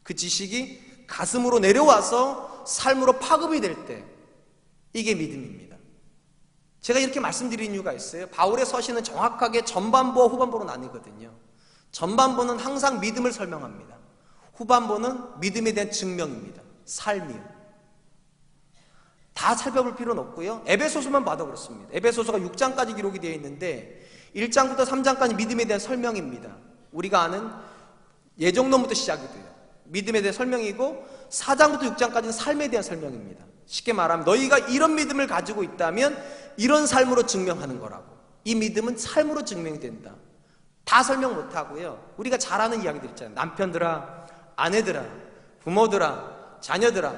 B: 그 지식이 가슴으로 내려와서 삶으로 파급이 될 때, 이게 믿음입니다. 제가 이렇게 말씀드린 이유가 있어요. 바울의 서신은 정확하게 전반부와 후반부로 나뉘거든요. 전반부는 항상 믿음을 설명합니다. 후반부는 믿음에 대한 증명입니다. 삶이요. 다 살펴볼 필요는 없고요. 에베소서만 봐도 그렇습니다. 에베소서가 6장까지 기록이 되어 있는데 1장부터 3장까지 믿음에 대한 설명입니다. 우리가 아는 예정론부터 시작이 돼요. 믿음에 대한 설명이고 4장부터 6장까지는 삶에 대한 설명입니다. 쉽게 말하면 너희가 이런 믿음을 가지고 있다면 이런 삶으로 증명하는 거라고. 이 믿음은 삶으로 증명이 된다. 다 설명 못하고요. 우리가 잘 아는 이야기들 있잖아요. 남편들아, 아내들아, 부모들아, 자녀들아,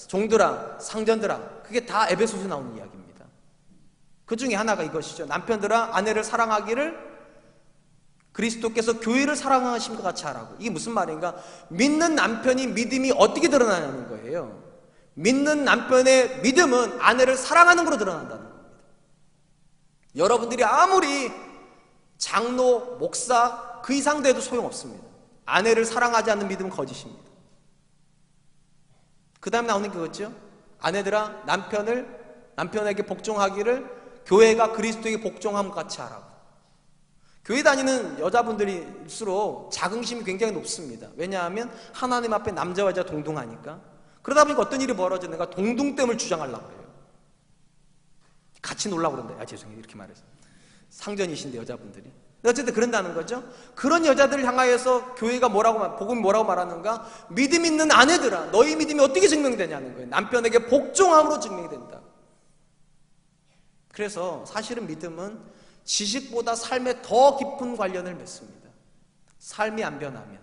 B: 종들아, 상전들아, 그게 다 에베소서에 나오는 이야기입니다. 그 중에 하나가 이것이죠. 남편들아, 아내를 사랑하기를 그리스도께서 교회를 사랑하심과 같이 하라고. 이게 무슨 말인가? 믿는 남편이 믿음이 어떻게 드러나냐는 거예요. 믿는 남편의 믿음은 아내를 사랑하는 걸로 드러난다는 겁니다. 여러분들이 아무리 장로, 목사 그 이상 돼도 소용없습니다. 아내를 사랑하지 않는 믿음은 거짓입니다. 그 다음에 나오는 게 그거죠. 아내들아, 남편에게 복종하기를 교회가 그리스도에게 복종함과 같이 하라고. 교회 다니는 여자분들일수록 자긍심이 굉장히 높습니다. 왜냐하면 하나님 앞에 남자와 여자 동등하니까. 그러다 보니까 어떤 일이 벌어지는가? 동등됨을 주장하려고 그래요. 같이 놀라고 그런다. 죄송해요. 이렇게 말해서. 상전이신데 여자분들이. 어쨌든 그런다는 거죠. 그런 여자들을 향하여서 교회가 복음이 뭐라고 말하는가? 믿음 있는 아내들아, 너희 믿음이 어떻게 증명되냐는 거예요. 남편에게 복종함으로 증명이 된다. 그래서 사실은 믿음은 지식보다 삶에 더 깊은 관련을 맺습니다. 삶이 안 변하면,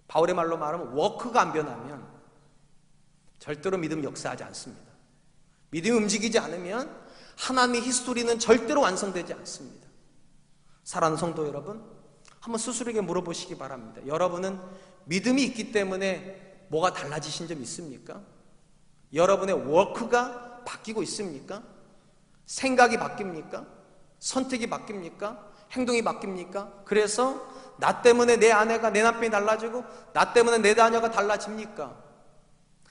B: 바울의 말로 말하면 워크가 안 변하면 절대로 믿음 역사하지 않습니다. 믿음이 움직이지 않으면 하나님의 히스토리는 절대로 완성되지 않습니다. 사랑하는 성도 여러분, 한번 스스로에게 물어보시기 바랍니다. 여러분은 믿음이 있기 때문에 뭐가 달라지신 점 있습니까? 여러분의 워크가 바뀌고 있습니까? 생각이 바뀝니까? 선택이 바뀝니까? 행동이 바뀝니까? 그래서 나 때문에 내 아내가, 내 남편이 달라지고 나 때문에 내 자녀가 달라집니까?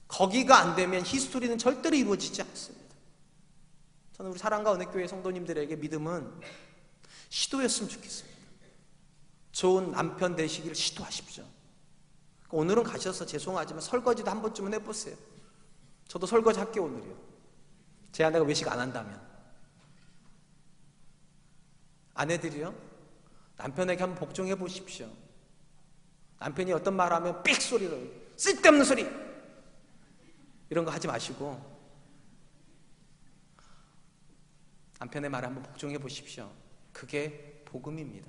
B: 거기가 안 되면 히스토리는 절대로 이루어지지 않습니다. 저는 우리 사랑과 은혜교회 성도님들에게 믿음은 시도였으면 좋겠습니다. 좋은 남편 되시기를 시도하십시오. 오늘은 가셔서 죄송하지만 설거지도 한 번쯤은 해보세요. 저도 설거지 할게요, 오늘이요. 제 아내가 외식 안 한다면. 아내들이요, 남편에게 한번 복종해 보십시오. 남편이 어떤 말 하면 삑 소리를, 쓸데없는 소리, 이런 거 하지 마시고 남편의 말에 한번 복종해 보십시오. 그게 복음입니다.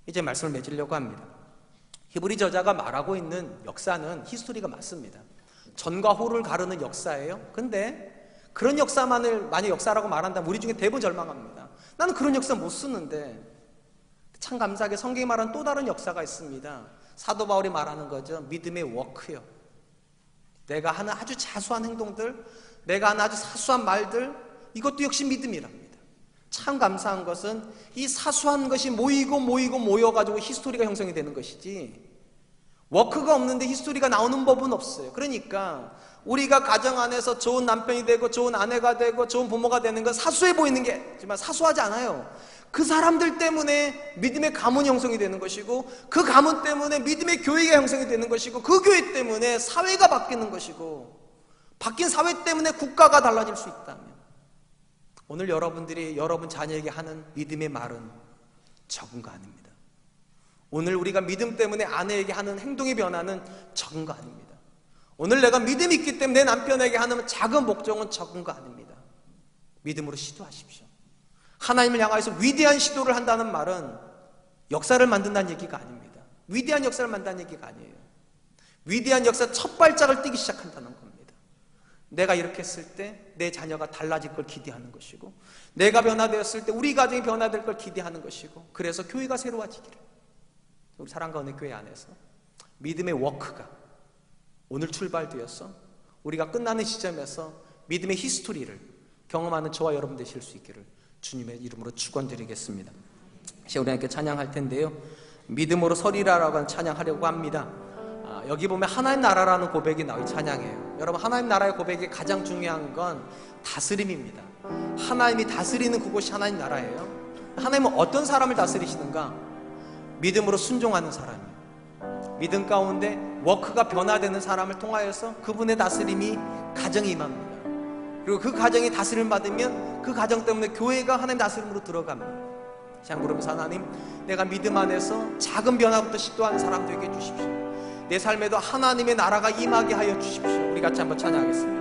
B: 이제 말씀을 맺으려고 합니다. 히브리 저자가 말하고 있는 역사는 히스토리가 맞습니다. 전과 후를 가르는 역사예요. 근데 그런 역사만을 만약 역사라고 말한다면 우리 중에 대부분 절망합니다. 나는 그런 역사 못 쓰는데. 참 감사하게 성경이 말하는 또 다른 역사가 있습니다. 사도 바울이 말하는 거죠. 믿음의 워크요. 내가 하는 아주 자수한 행동들, 내가 하는 아주 사소한 말들, 이것도 역시 믿음이랍니다. 참 감사한 것은 이 사소한 것이 모여가지고 히스토리가 형성이 되는 것이지, 워크가 없는데 히스토리가 나오는 법은 없어요. 그러니까 우리가 가정 안에서 좋은 남편이 되고 좋은 아내가 되고 좋은 부모가 되는 건 사소해 보이는 게 하지만 사소하지 않아요. 그 사람들 때문에 믿음의 가문이 형성이 되는 것이고, 그 가문 때문에 믿음의 교회가 형성이 되는 것이고, 그 교회 때문에 사회가 바뀌는 것이고, 바뀐 사회 때문에 국가가 달라질 수 있다면, 오늘 여러분들이 여러분 자녀에게 하는 믿음의 말은 적은 거 아닙니다. 오늘 우리가 믿음 때문에 아내에게 하는 행동의 변화는 적은 거 아닙니다. 오늘 내가 믿음이 있기 때문에 내 남편에게 하는 작은 복종은 적은 거 아닙니다. 믿음으로 시도하십시오. 하나님을 향해서 위대한 시도를 한다는 말은 역사를 만든다는 얘기가 아닙니다. 위대한 역사를 만든다는 얘기가 아니에요. 위대한 역사 첫 발짝을 띄기 시작한다는 겁니다. 내가 이렇게 했을 때 내 자녀가 달라질 걸 기대하는 것이고, 내가 변화되었을 때 우리 가정이 변화될 걸 기대하는 것이고, 그래서 교회가 새로워지기를. 우리 사랑과 은혜 교회 안에서 믿음의 워크가 오늘 출발되어서 우리가 끝나는 시점에서 믿음의 히스토리를 경험하는 저와 여러분 되실 수 있기를 주님의 이름으로 축원드리겠습니다. 이제 우리 함께 찬양할 텐데요, 믿음으로 서리라라고 하는 찬양하려고 합니다. 여기 보면 하나님 나라라는 고백이 나와요. 찬양이에요. 여러분, 하나님 나라의 고백이 가장 중요한 건 다스림입니다. 하나님이 다스리는 그곳이 하나님 나라예요. 하나님은 어떤 사람을 다스리시는가? 믿음으로 순종하는 사람이에요. 믿음 가운데 워크가 변화되는 사람을 통하여서 그분의 다스림이 가정에 임합니다. 그리고 그 가정이 다스림을 받으면 그 가정 때문에 교회가 하나님 다스림으로 들어갑니다. 자, 그러면서 하나님, 내가 믿음 안에서 작은 변화부터 시도하는 사람 되게 해주십시오. 내 삶에도 하나님의 나라가 임하게 하여 주십시오. 우리 같이 한번 찬양하겠습니다.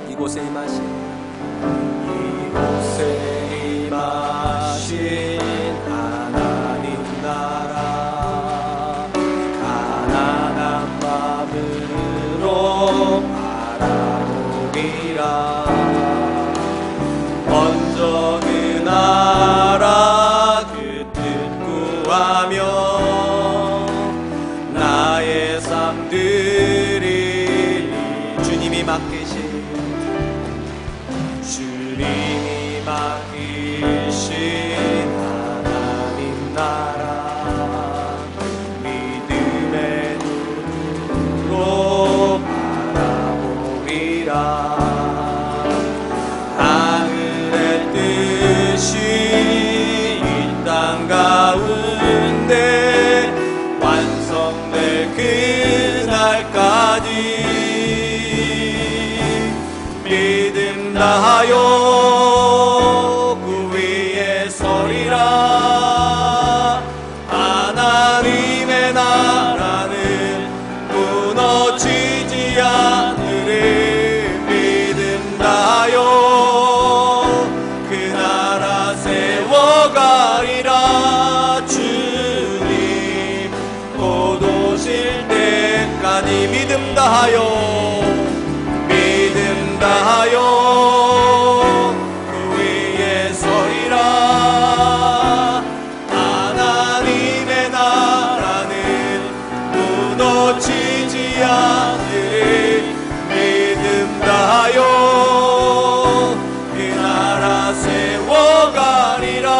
B: 이곳에 임하신, 이곳에 임하신 하나님 나라, 가난한 마음으로 바라보리라. 먼저 그 나라 나의 삶들이 주님이 맡기신 하나님 나라, 믿음의 눈으로 바라보리라. 하늘의 뜻이 이 땅 가운데 완성될 그날까지 믿음 다 다하여 믿음 다하여 그 위에 서리라. 하나님의 나라는 무너지지 않으리. 믿음 다하여 그 나라 세워가리라.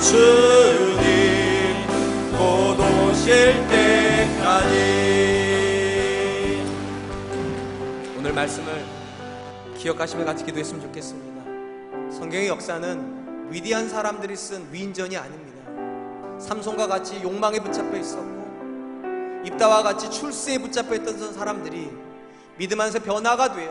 B: 주님 곧 오실 때까지. 오늘 말씀을 기억하시며 같이 기도했으면 좋겠습니다. 성경의 역사는 위대한 사람들이 쓴 위인전이 아닙니다. 삼손과 같이 욕망에 붙잡혀 있었고 입다와 같이 출세에 붙잡혀 있던 사람들이 믿음 안에서 변화가 되어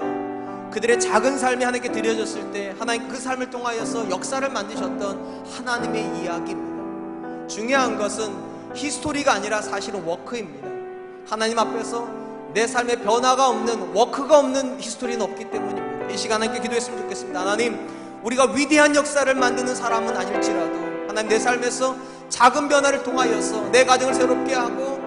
B: 그들의 작은 삶이 하나님께 드려졌을 때 하나님 그 삶을 통하여서 역사를 만드셨던 하나님의 이야기입니다. 중요한 것은 히스토리가 아니라 사실은 워크입니다. 하나님 앞에서 내 삶에 변화가 없는, 워크가 없는 히스토리는 없기 때문입니다. 이 시간 하나님께 기도했으면 좋겠습니다. 하나님, 우리가 위대한 역사를 만드는 사람은 아닐지라도 하나님 내 삶에서 작은 변화를 통하여서 내 가정을 새롭게 하고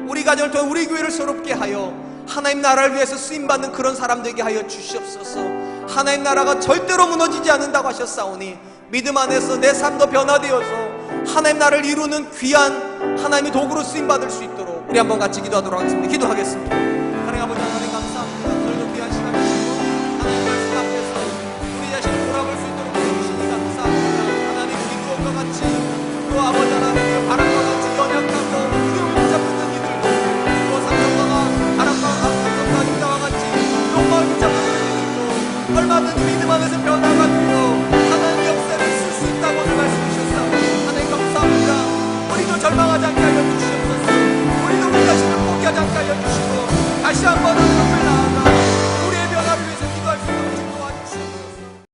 B: 우리 가정을 통해 우리 교회를 새롭게 하여 하나님 나라를 위해서 쓰임받는 그런 사람들에게 하여 주시옵소서. 하나님 나라가 절대로 무너지지 않는다고 하셨사오니 믿음 안에서 내 삶도 변화되어서 하나님 나라를 이루는 귀한 하나님의 도구로 쓰임받을 수 있도록 우리 한번 같이 기도하도록 하겠습니다. 기도하겠습니다.